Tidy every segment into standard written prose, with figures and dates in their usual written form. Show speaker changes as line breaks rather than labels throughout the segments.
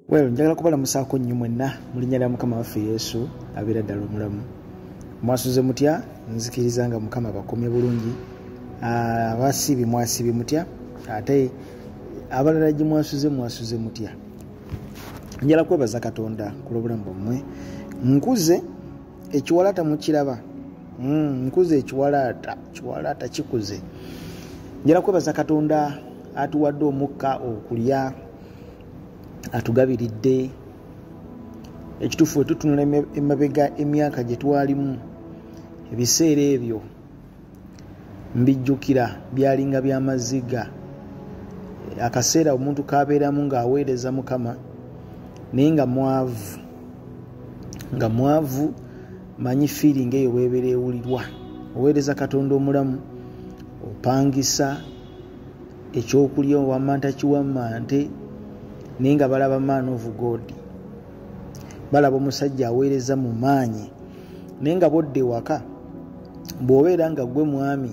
Well, njagala kubalamusaako nnyo mwenna mu linnya lya Mukama waffe Yesu abeera ddala omulamu. Mwasuze mutya? Nzikiriza nga Mukama bakomye bulungi. Abasiibi mwasiibye mutya? Ate abalala gye mwasuze mutya? Njala kwebaza Katonda ku lw'obulamu bwammwe. Nkuze ekiwalaata mukiraba. Nkuze ekiwalaata kikuze. Njala kwebaza Katonda atuwadde omukka okulya, atugabiridde ekituufu tutunula emabega emyaka gye twalimu. Ebiseera ebyo mbijjukira byalinga by'amaziga. Akaseera omuntu kabeeramu ng'aweereza Mukama naye nga mwavu manyi feeling eyo weebeera ewulirwa. Oweereza Katonda omulamu, opangisa ekyokulya owamanta kiwammante naye nga balaba man of God, balaba omusajja aweereza mu maanyi naye nga bodde waka bw'obeera nga gwe mwami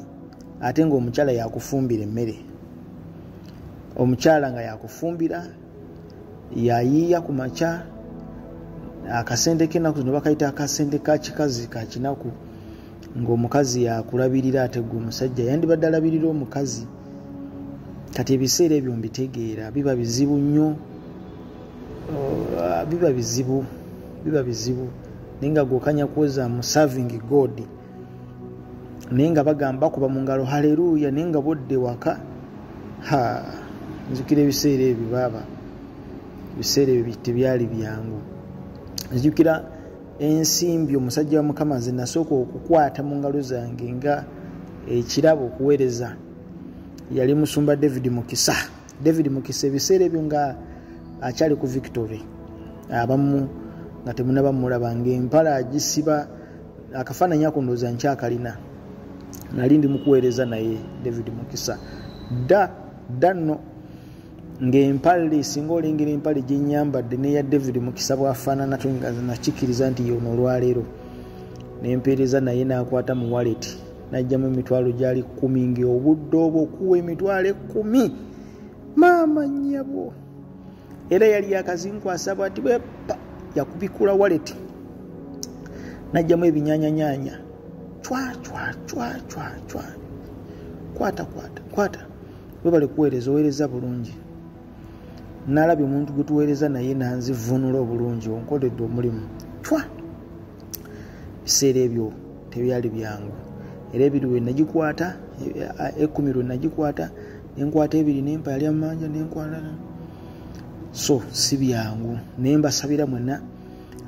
ate ng'omukyala yakufumbira emmere, omukyala nga yakufumbira yayiiya ku makya akasente k'ennaku zino bakayita akasente ka kikazi ka kinaku, ng'omukazi yakulabirira ate gwe omusajja yandibadde alabirira omukazi. Kati ebiseera ebyo mbitegeera biba bizibu nnyo, biba bizibu naye nga gwokanya kuweza mu serving God naye nga bagamba kuba mu ngalo haleluya naye nga bodde waka. Nzijukira ebiseera ebyo baaba, ebiseera ebyo tebyali byangu. Nzijukira ensimbi omusajja wa Mukama nze nasooka okukwata mu ngalo zange nga ekirabo okuweereza yali musumba David Mukisa. David Mukisa ebiseera ebyo nga akyali ku Victory, abamu nga temunaba mulaba ng'empala agisiba akafaananyi ako ndowooza nkyakalina. Nali ndi mukuweereza naye David Mukisa dda nno ng'empale singa olengera empale gye nnyambadde n'eya David Mukisa bw'afaanana nga nakikiriza nti yono olwaleero. Nempeereza naye n'akwata mu wallet n'ajjamu emitwalo gyali 10 ng'obudde obwo okuwa emitwalo 10 maama nnyabo. Era yali yakazinkwasa bw'ati bwepa yakubikula wallet n'ajjamu ebinyaanyanya chwa kwata webale kuweereza oweereza bulungi. Nalabye omuntu gwe tuweereza naye nanzivunula obulungi onkoledde omulimu biseera ebyo tebyali byangu. Era ebiri we nagikwata 10 lwe nagikwata nenkwata 2 nempa yali amanja nenkwata so si byangu. Naye mbasabira mwenna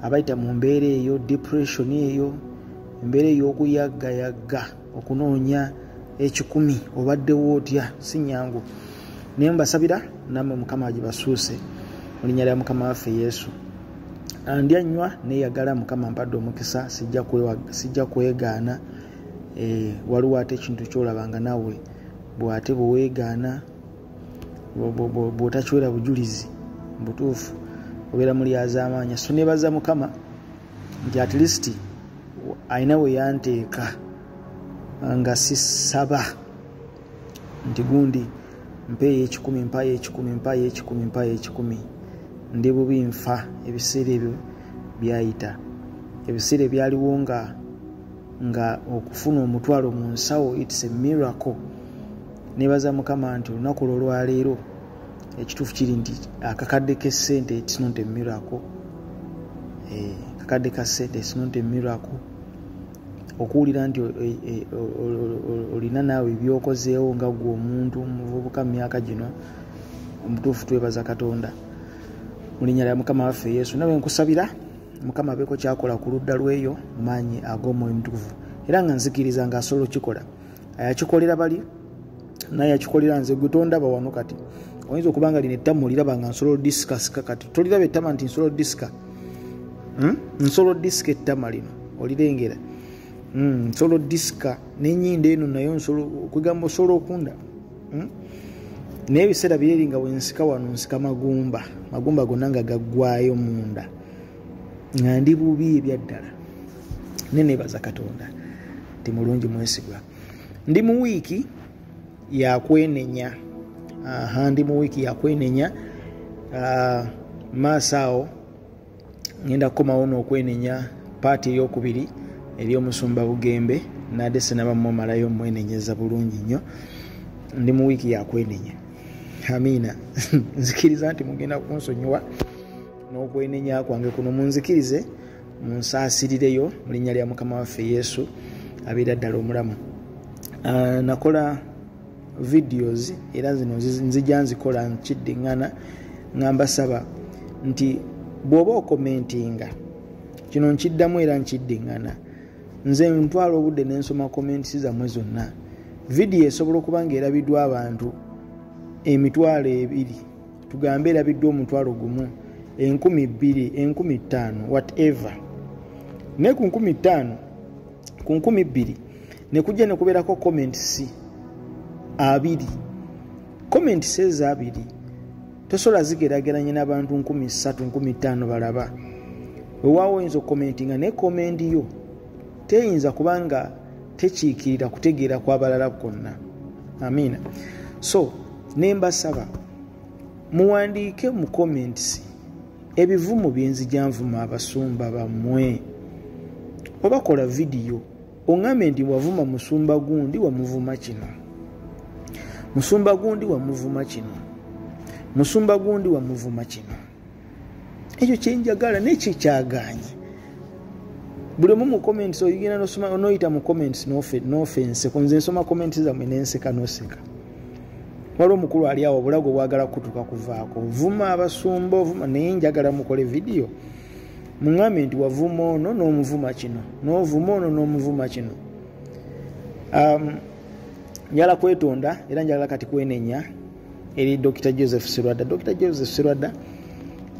abayita mu mbeera eyo, depression eyo, embeera ey'okuyaggayaga okunoonya 10 obaddewo otya si nyangu. Naye mbasabira nammwe Mukama agibasuuse mu linnya lya Mukama waffe Yesu. Andyanywa neyagala Mukama mpadde omukisa, sijja kwegaana. Waliwo ate ekintu kyolabanga nawe bw'ate bweweegaana bw'otakiwera bujulizi butuufu obeera mulyazaamaanya. So nebaza Mukama nti at least ayina we yanteeka nga sisaba nti gundi mpeeyo 10 mpayo 10 ndi bubi nfa. Ebiseera ebyo byayita, ebiseera ebyaliwo nga okufuna omutwalo mu nsawo it's a miracle. Nebaza Mukama nti olunaku olwaleero ekituufu kiri nti akakadde k'essente it's not a miracle. Akakadde ka ssente it's not a miracle. Okuwulira nti olina naawe ebyokozeewo nga gwe omuntu muvubuka mu myaka gino, omutuufu twebaza Katonda mu linnya lya Mukama waffe Yesu. Nawe nkusabira Mukama abeeko kyakola ku ludda lw'eyo maanyi ag'omwoyo omutukuvu. Era nga nzikiriza ng'asobola okikola. Ayakikolera bali naye yakikolera nze gwe tondaba wano. Kati oyinza okuba nga lino ettamu oliraba nga nsolo discuss kakati toliraba ettama nti nsolo disika nsolo disika ettama lino olirengera nsolo disika n'ennyindo eno nayo nsolo okugamba osobola okunda. Naye ebiseera bireri nga bwensika wano nsika magumba gonna nga gaggwayo munda nga ndi bubi ebyaddala. Nenebaza Katonda ti mulungi mwesigwa. Ndi mu wiiki yakwenenya ndi mu wiiki yakwenenya maaso ngenda kukomawo n'okwenenya paati ey'okubiri ery'omusumba Bugembe nadde sinabammu malayo mwenenyeza bulungi nnyo. Ndi mu wiiki ya kwenenya. Amina. Nzikiriza nti mugenda kunsonyiwa n'okwenenya kwange kuno, munzikirize munsaasirireyo mu linnya lya Mukama waffe Yesu abeera ddala omulamu. Nakola videos era zino nzija nzikola nkiddiŋŋana nga mbasaba nti bw'oba okomentinga kino nkiddamu era nkiddiŋŋana, nze ntwala obudde n'ensoma comments zammwe zonna. Video esobola okuba ng'erabiddwa abantu 2,000, tugambe erabiddwa 1,000, 2,000, 15,000, whatever. Ne ku 15,000 ku 2,000 ne kujja ne kubeerako comments 20. Comments ezo 20 tosobola zigeraageranya n'abantu 3,000, 5,000 balaba. Weewaawo oyinza okukomentinga ne komenti yo teyinza kubanga tekiikirira kutegeera kw'abalala kwonna. Amiina. So nembasaba muwandiike mu comments ebivumo byenzija nvuma abasumba bammwe. Obakola video ongambe nti wavuma musumba gundi wamuvuma kino, musumba gundi wamuvuma kino, musumba gundi wamuvuma kino. Ekyo kyenjagala nekikyaganye. Buli mu comments oyigina nosoma onoyita mu comments no offense. Kunze nsoma comments za mwenenseka noseka. Waliwo omukulu ali awo obulago bwagala kutuka kuvaako. Vuma abasumba vuma naye njagala mukole video. Mungambe nti wavuma ono n'omuvuma kino, n'ovuma ono n'omuvuma kino. Njala kwetonda era njagala kati kwenenya eri Dr. Joseph Sirwadda. Dr. Joseph Sirwadda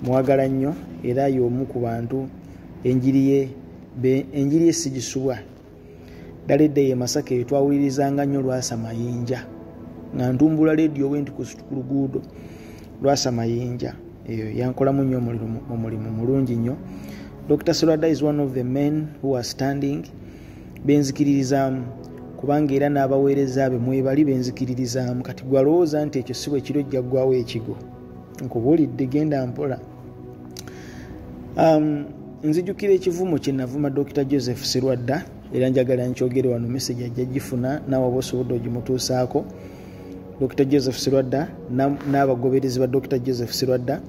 mwagala nnyo era y'omu ku bantu enjiri ye sigisubwa. Ddala edda ye Masaka twawulirizanga nnyo Lwasa Mayinja nga ntumbula leediyo bwe nti ku luguudo. Lwasa Mayinja eyo yankolamu nnyo omulimu mulungi nnyo. Dr. Sirwadda is one of the men who are standing. Benzikiririzaamu kubanga era n'abaweereza be mwebali benzikiririzaamu. Kati gwalowooza nti ekyo si bwe kiro jja ggwawo ekigo. Nkubuulidde genda mpola. Nzijukira ekivumo kye navuma Dr. Joseph Sirwadda era njagala nkyogere wano message ajja gifuna naawe oba osobodde ogimutuusaako. Dr. Joseph Sirwadda n'abagoberezi ba Dr. Joseph Sirwadda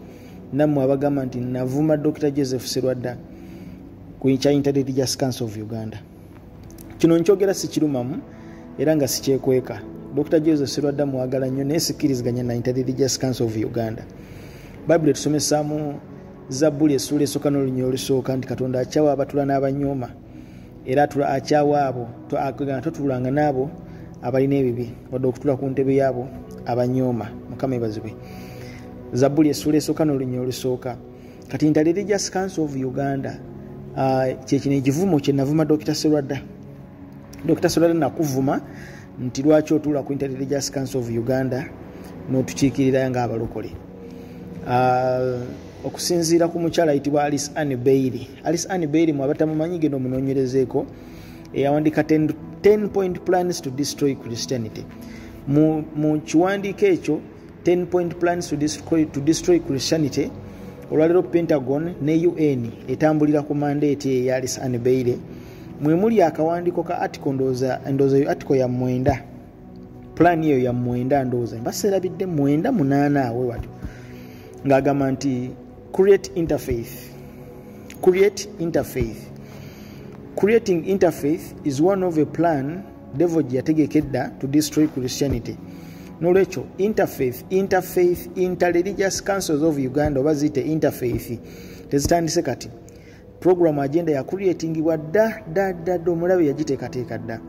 nammwe abagamba nti navuma Dr. Joseph Sirwadda ku Inter-Religious Council of Uganda. Kino nkyogera sikirumamu era nga sikyekweka. Dr. Joseph Sirwadda mwagala nnyo naye sikkiriziganya na Inter-Religious Council of Uganda. Bible tusomesaamu Zabbuli essula esooka n'olunya olusooka nti Katonda akyawa abatula n'abanyooma era akyawa abo totulanga n'abo abalina ebibi wadde okutula ku ntebe yaabo abanyooma. Mukama ebazibwe. Zabbuli essula esooka n'olunya olusooka. Kati Inter-Religious Council of Uganda kyekino ekivumo kye navuma Dr. Sirwadda. Dr. Sirwadda nakuvuma nti lwaki otuula ku Inter-Religious Council of Uganda n'otukiikirira nga abalokole. Okusinziira ku mukyala ayitibwa Alice Ann Bailey. Alice Ann Bailey mwabatamumanyi genda omunoonyerezeeko eyawandika 10-point plans to destroy Christianity. Mu kiwandiiko ekyo 10-point plans to destroy Christianity olwaleero Pentagon ne UN etambulira ku mandate eya Alice Ann Bailey. Mwe muli akawandiiko ka article ndowooza eyo article ya 9. Plan eyo ya 9 ndowooza mbaserabidde 9 8 awe watyo ng'agamba nti create interfaith. Creating interfaith is one of a plan devil yategekedda to destroy Christianity. Nolwekyo interfaith Inter-Religious Councils of Uganda oba ziyite interfaith tezitandise kati. Program agenda ya creatingibwa dda omulabe yagiteekateeka dda.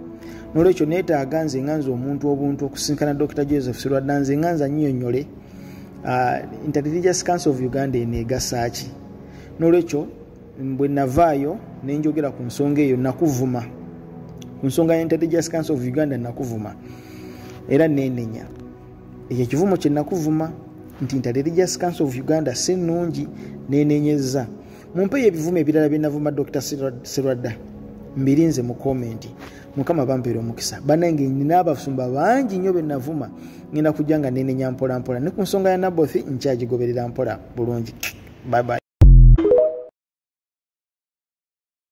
Nolwekyo neetaaga nze nganza omuntu obuntu okusinkana Dr. Joseph Sirwadda nze nganza nnyonnyole Inter-Religious Council of Uganda enegasa ki. Nolwekyo bwe navaayo nenjogera ku nsonga eyo nakuvuma. Ku nsonga ya Inter-Religious Council of Uganda nakuvuma era nenenya. Ekyo kivumo kye nakuvuma nti Inter-Religious Council of Uganda si nnungi nenenyeza. Mumpe ebivumo ebirala bye navuma Dr. Sirwadda mbirinze mu comment. Mukama bampeera omukisa. Banange nina abasumba bangi nnyo be navuma ngenda kujja nga nenenya mpola mpola. Ne ku nsonga ya Naboth nkyagigoberera mpola bulungi. Bye bye.